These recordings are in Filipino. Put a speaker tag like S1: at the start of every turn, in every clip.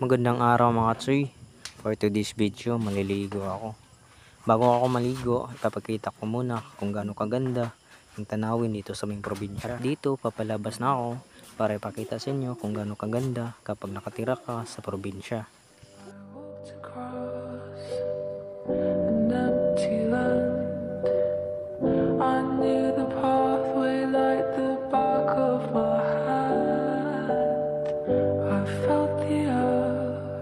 S1: Magandang araw mga tsoy. For today's video, maliligo ako. Bago ako maligo, ipapakita ko muna kung gaano kaganda ang tanawin dito sa aming probinsya. Dito, papalabas na ako para ipakita sa inyo kung gaano kaganda kapag nakatira ka sa probinsya.
S2: An empty land. I knew the pathway like the back of my hand. I felt the earth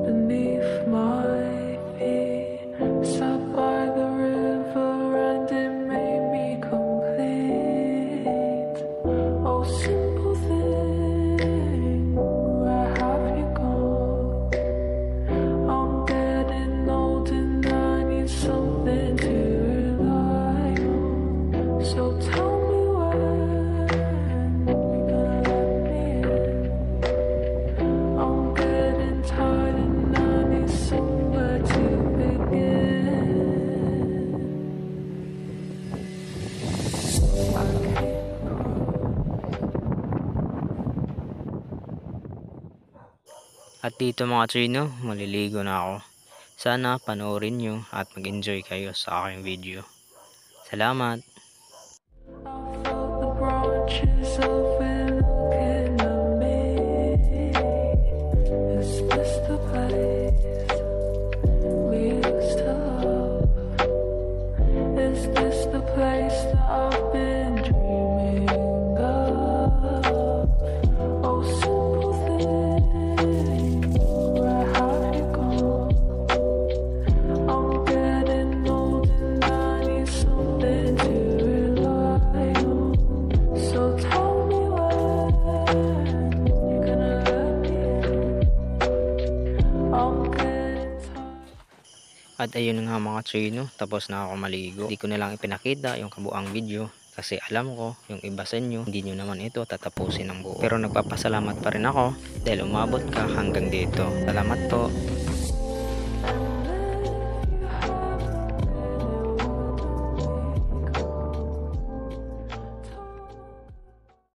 S2: beneath my feet. Sat by the river and it made me complete. Oh, simple thing, where have you gone? I'm getting old and I need something to rely on. So tell me when you're gonna let me in. I'm getting tired and I need somewhere to begin. I came
S1: At dito mga tsoy, no, maliligo na ako. Sana panoorin nyo at mag-enjoy kayo sa aking video. Salamat!
S2: I felt the branches of it looking at me. Is this the place we used to love? Is this the place that I've been dreaming of? Oh, simple thing, where have you gone? I'm getting old and I need something to rely on. So tell me when you're gonna let me in. I'm getting tired.
S1: At ayun nga mga tsoy, no, tapos na ako maligo. Hindi ko na lang ipinakita yung kabuang video kasi alam ko yung iba sa inyo hindi nyo naman ito tatapusin ng buo. Pero nagpapasalamat pa rin ako dahil umabot ka hanggang dito. Salamat po.